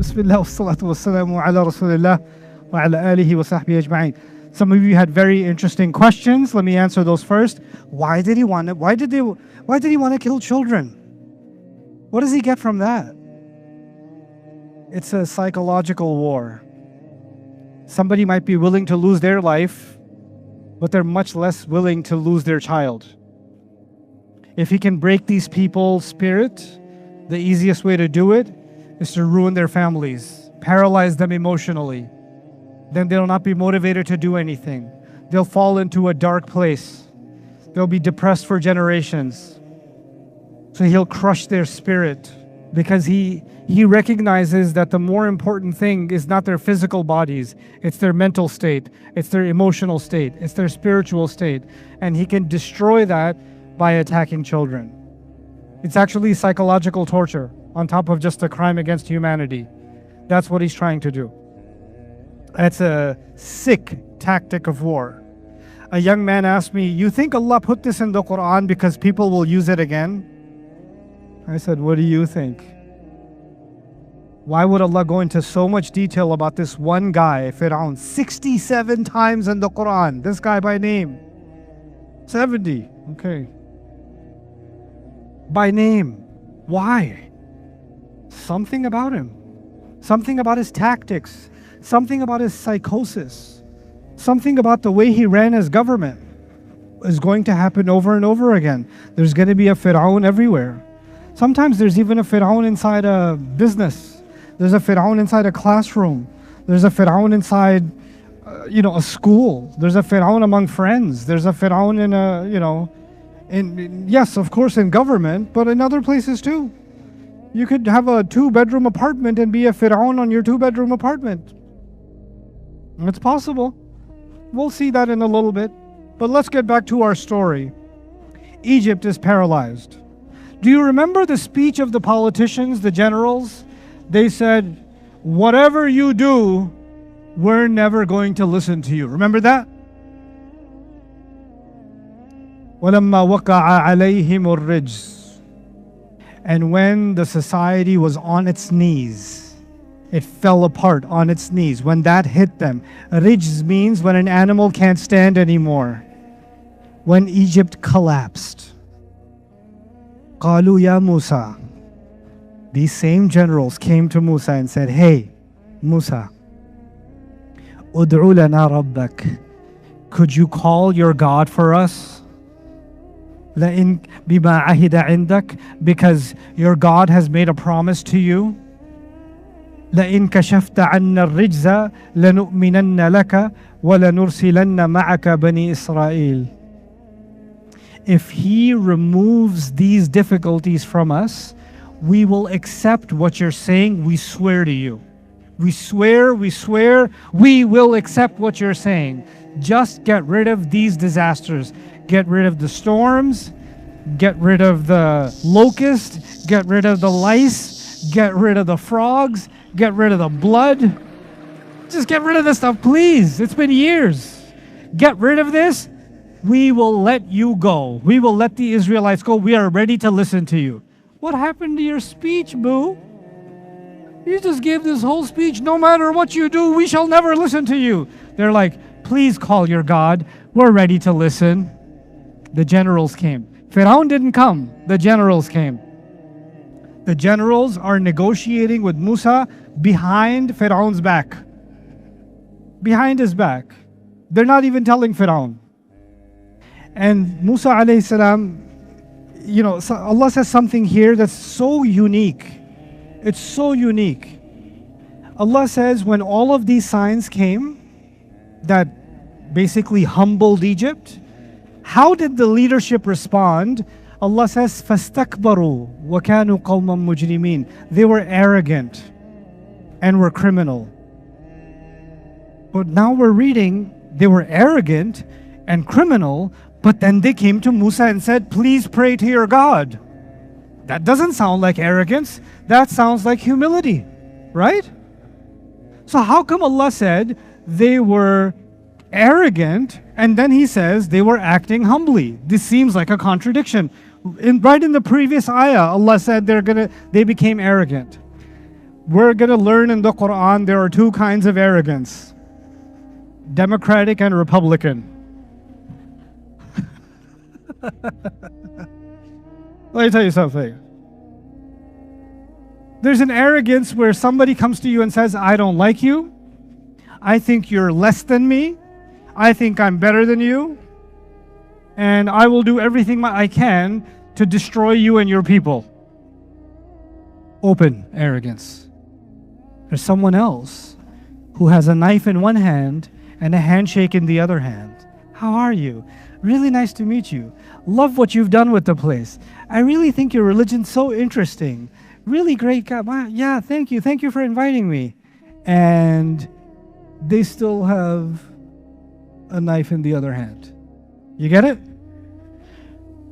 Bismillah wassalatu wassalamu ala rasulillah wa ala alihi wa sahbihi ajma'in. Some of you had very interesting questions. Let me answer those first. Why did he want to kill children? What does he get from that? It's a psychological war. Somebody might be willing to lose their life, but they're much less willing to lose their child. If he can break these people's spirit, the easiest way to do it is to ruin their families, paralyze them emotionally. Then they'll not be motivated to do anything. They'll fall into a dark place. They'll be depressed for generations. So he'll crush their spirit because he recognizes that the more important thing is not their physical bodies, it's their mental state, it's their emotional state, it's their spiritual state. And he can destroy that by attacking children. It's actually psychological torture on top of just a crime against humanity. That's what he's trying to do. It's a sick tactic of war. A young man asked me, you think Allah put this in the Quran because people will use it again? I said, what do you think? Why would Allah go into so much detail about this one guy, Pharaoh, 67 times in the Quran? This guy by name. 70. Okay. By name. Why? Something about him. Something about his tactics. Something about his psychosis. Something about the way he ran his government is going to happen over and over again. There's going to be a Pharaoh everywhere. Sometimes there's even a Pharaoh inside a business. There's a Pharaoh inside a classroom. There's a Pharaoh inside, a school. There's a Pharaoh among friends. There's a Pharaoh yes, of course, in government, but in other places too. You could have a 2-bedroom apartment and be a Pharaoh on your 2-bedroom apartment. It's possible. We'll see that in a little bit. But let's get back to our story. Egypt is paralyzed. Do you remember the speech of the politicians, the generals? They said, whatever you do, we're never going to listen to you. Remember that? وَلَمَّا وَقَعَ عَلَيْهِمُ الرِّجْزُ. And when the society was on its knees, it fell apart on its knees. When that hit them, rijz means when an animal can't stand anymore. When Egypt collapsed. قَالُوا يَا Musa. These same generals came to Musa and said, hey, Musa, ud'u lana rabbak. Could you call your God for us? لَإِن بِمَا عَهِدَ عِنْدَكَ. Because your God has made a promise to you. لَإِن كَشَفْتَ عَنَّا الرِّجْزَ لَنُؤْمِنَنَّ لَكَ وَلَنُرْسِلَنَّ مَعَكَ بَنِي إِسْرَائِيلَ. If he removes these difficulties from us, we will accept what you're saying. We swear to you. We swear, we will accept what you're saying. Just get rid of these disasters. Get rid of the storms. Get rid of the locust. Get rid of the lice. Get rid of the frogs. Get rid of the blood. Just get rid of this stuff, please. It's been years. Get rid of this. We will let you go. We will let the Israelites go. We are ready to listen to you. What happened to your speech, boo? You just gave this whole speech. No matter what you do, we shall never listen to you. They're like, please call your God. We're ready to listen. The generals came. Pharaoh didn't come. The generals came. The generals are negotiating with Musa behind Pharaoh's back. Behind his back. They're not even telling Pharaoh. And Musa alayhi salam, Allah says something here that's so unique. It's so unique. Allah says when all of these signs came that basically humbled Egypt, how did the leadership respond? Allah says, فَاسْتَكْبَرُوا وَكَانُوا قَوْمًا مُجْرِمِينَ. They were arrogant and were criminal. But now we're reading, they were arrogant and criminal, but then they came to Musa and said, please pray to your God. That doesn't sound like arrogance. That sounds like humility, right? So how come Allah said they were arrogant and then He says they were acting humbly? This seems like a contradiction. Right in the previous ayah, Allah said they became arrogant. We're going to learn in the Quran there are two kinds of arrogance: Democratic and Republican. Let me tell you something. There's an arrogance where somebody comes to you and says, I don't like you. I think you're less than me. I think I'm better than you. And I will do everything I can to destroy you and your people. Open arrogance. There's someone else who has a knife in one hand and a handshake in the other hand. How are you? Really nice to meet you. Love what you've done with the place. I really think your religion's so interesting. Really great guy. Yeah, thank you. Thank you for inviting me. And they still have a knife in the other hand. You get it?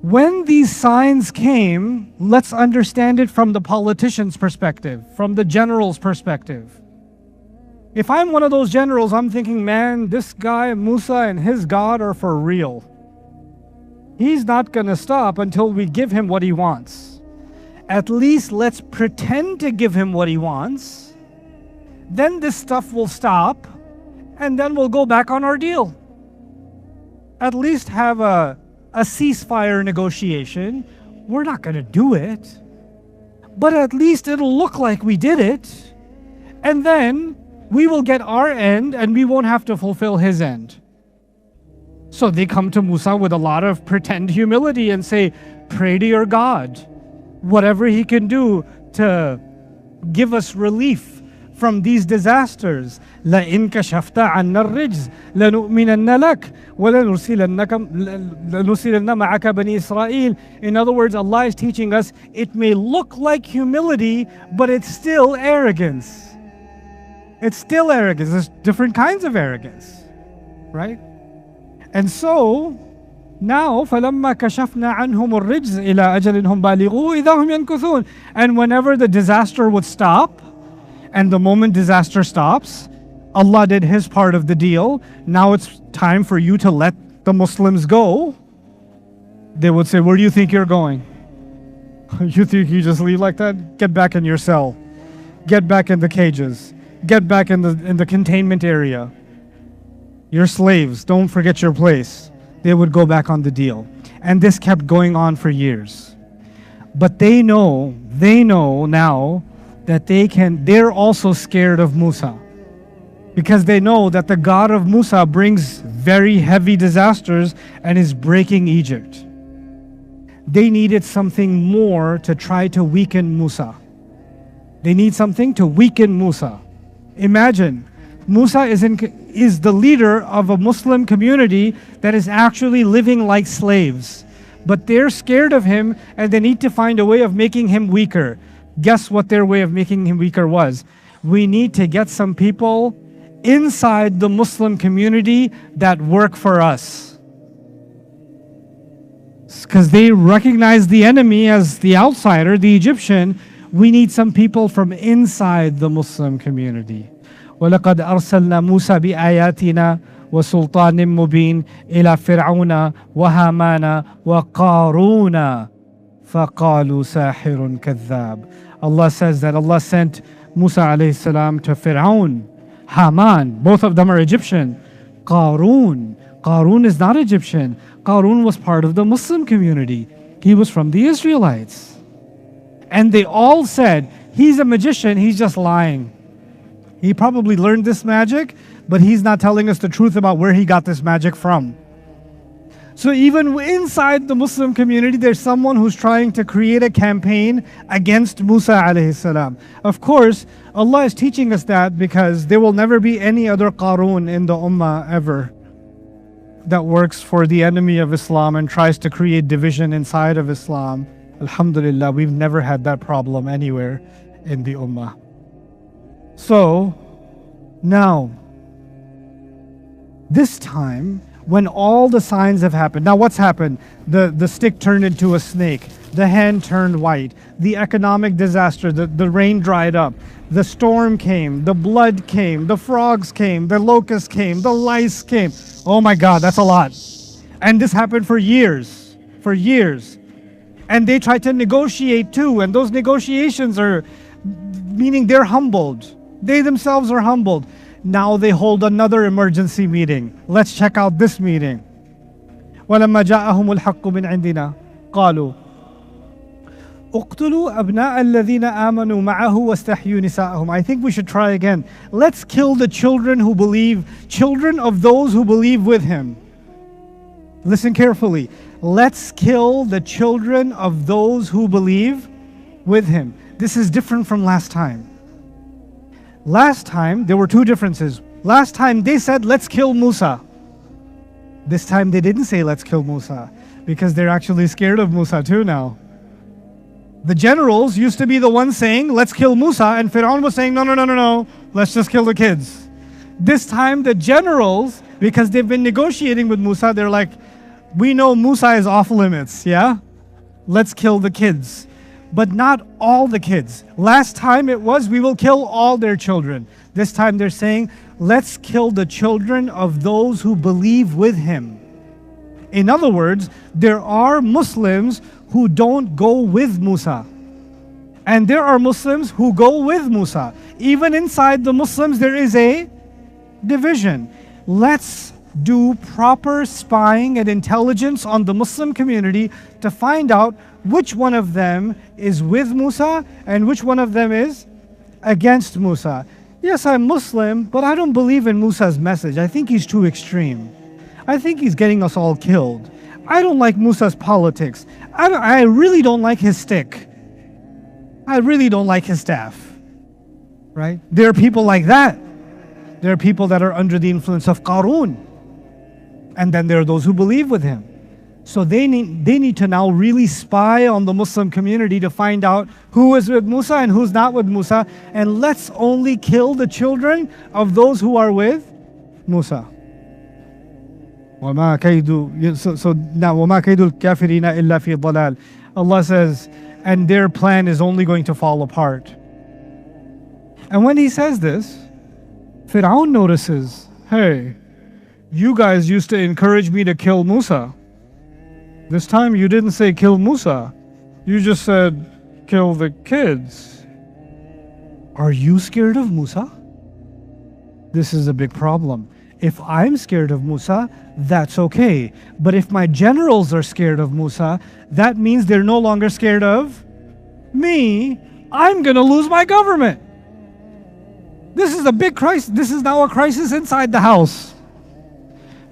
When these signs came, let's understand it from the politician's perspective, from the general's perspective. If I'm one of those generals, I'm thinking, man, this guy, Musa, and his God are for real. He's not going to stop until we give him what he wants. At least let's pretend to give him what he wants. Then this stuff will stop, and then we'll go back on our deal. At least have a ceasefire negotiation. We're not going to do it, but at least it'll look like we did it. And then we will get our end and we won't have to fulfill his end. So they come to Musa with a lot of pretend humility and say, pray to your God, whatever he can do to give us relief from these disasters. لَإِن كَشَفْتَ عَنَّا الرِّجْزَ لَنُؤْمِنَنَّ لَكَ وَلَنُرْسِلَنَّ مَعَكَ بَنِي إِسْرَائِيلَ. In other words, Allah is teaching us, it may look like humility, but it's still arrogance. It's still arrogance. There's different kinds of arrogance, right? And so, now, فَلَمَّا كَشَفْنَا عَنْهُمُ الرِّجْزَ إِلَىٰ أَجَلٍ هُمْ بَالِغُوهُ إِذَا هُمْ يَنْكُثُونَ. And whenever the disaster would stop, and the moment disaster stops, Allah did his part of the deal. Now it's time for you to let the Muslims go. They would say, where do you think you're going? You think you just leave like that? Get back in your cell. Get back in the cages. Get back in the containment area. You're slaves. Don't forget your place. They would go back on the deal. And this kept going on for years. But they know now that they're also scared of Musa. Because they know that the God of Musa brings very heavy disasters and is breaking Egypt. They needed something more to try to weaken Musa. They need something to weaken Musa. Imagine, Musa is the leader of a Muslim community that is actually living like slaves. But they're scared of him and they need to find a way of making him weaker. Guess what their way of making him weaker was? We need to get some people inside the Muslim community that work for us. Because they recognize the enemy as the outsider, the Egyptian. We need some people from inside the Muslim community. وَلَقَدْ أَرْسَلْنَا مُوسَى بِآيَاتِنَا وَسُلْطَانٍ مُبِينٍ إِلَى فِرْعَوْنَ وَهَامَانَ وَقَارُونَ فَقَالُوا سَاحِرٌ كَذَّابٌ. Allah says that Allah sent Musa alayhi salam to Pharaoh, Haman, both of them are Egyptian. Qarun is not Egyptian. Qarun was part of the Muslim community. He was from the Israelites. And they all said, he's a magician, he's just lying. He probably learned this magic, but he's not telling us the truth about where he got this magic from. So even inside the Muslim community, there's someone who's trying to create a campaign against Musa alayhi salam. Of course, Allah is teaching us that because there will never be any other Qarun in the Ummah ever that works for the enemy of Islam and tries to create division inside of Islam. Alhamdulillah, we've never had that problem anywhere in the Ummah. So, now, this time, when all the signs have happened, now what's happened? The stick turned into a snake, the hand turned white, the economic disaster, the rain dried up, the storm came, the blood came, the frogs came, the locusts came, the lice came. Oh my God, that's a lot. And this happened for years. And they tried to negotiate too, and those negotiations meaning they're humbled. They themselves are humbled. Now they hold another emergency meeting. Let's check out this meeting. وَلَمَّا جَاءَهُمُ الْحَقُّ مِنْ عِنْدِنَا قَالُوا اقتلوا أبناء الذين آمنوا معه واستحيوا نساءهم. I think we should try again. Let's kill the children of those who believe with him. Listen carefully. Let's kill the children of those who believe with him. This is different from last time. Last time, there were two differences. Last time they said, let's kill Musa. This time they didn't say, let's kill Musa, because they're actually scared of Musa too now. The generals used to be the ones saying, let's kill Musa, and Pharaoh was saying, no, let's just kill the kids. This time the generals, because they've been negotiating with Musa, they're like, we know Musa is off limits, yeah? Let's kill the kids. But not all the kids. Last time it was, we will kill all their children. This time they're saying, let's kill the children of those who believe with him. In other words, there are Muslims who don't go with Musa. And there are Muslims who go with Musa. Even inside the Muslims, there is a division. Let's do proper spying and intelligence on the Muslim community to find out which one of them is with Musa and which one of them is against Musa. Yes, I'm Muslim, but I don't believe in Musa's message. I think he's too extreme. I think he's getting us all killed. I don't like Musa's politics. I really don't like his stick. I really don't like his staff. Right? There are people like that. There are people that are under the influence of Qarun. And then there are those who believe with him. So they need to now really spy on the Muslim community to find out who is with Musa and who's not with Musa. And let's only kill the children of those who are with Musa. وَمَا كَيْدُ So now وَمَا كَيْدُ الْكَافِرِينَ إِلَّا فِي ضَلَالٍ. Allah says, and their plan is only going to fall apart. And when he says this, Pharaoh notices, hey, you guys used to encourage me to kill Musa. This time you didn't say kill Musa. You just said kill the kids. Are you scared of Musa? This is a big problem. If I'm scared of Musa, that's okay. But if my generals are scared of Musa, that means they're no longer scared of me. I'm going to lose my government. This is a big crisis. This is now a crisis inside the house.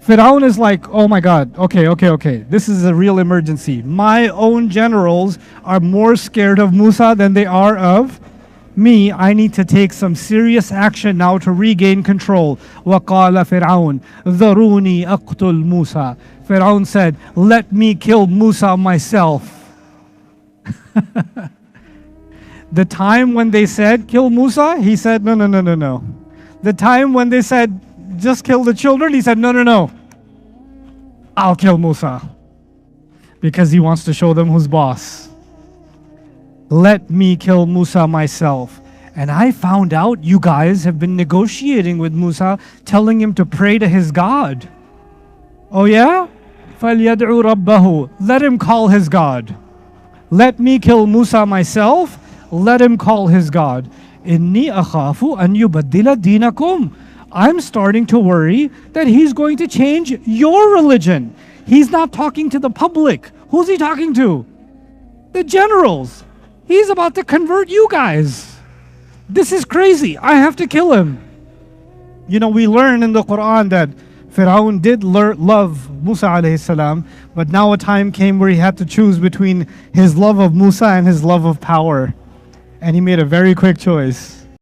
Pharaoh is like, oh my God, okay. This is a real emergency. My own generals are more scared of Musa than they are of me. I need to take some serious action now to regain control. وَقَالَ فِرْعَوْنَ ذَرُونِي أَقْتُلْ Musa. Pharaoh said, let me kill Musa myself. The time when they said, kill Musa, he said, no. The time when they said, just kill the children, he said, no. I'll kill Musa. Because he wants to show them who's boss. Let me kill Musa myself. And I found out you guys have been negotiating with Musa, telling him to pray to his God. Oh yeah? فَلْيَدْعُ رَبَّهُ. Let him call his God. Let me kill Musa myself. Let him call his God. إِنِّي أَخَافُ أَنْ يُبَدِّلَ دِينَكُمْ. I'm starting to worry that he's going to change your religion. He's not talking to the public. Who's he talking to? The generals. He's about to convert you guys. This is crazy. I have to kill him. You know, we learn in the Quran that Pharaoh did love Musa alayhi salam, but now a time came where he had to choose between his love of Musa and his love of power. And he made a very quick choice.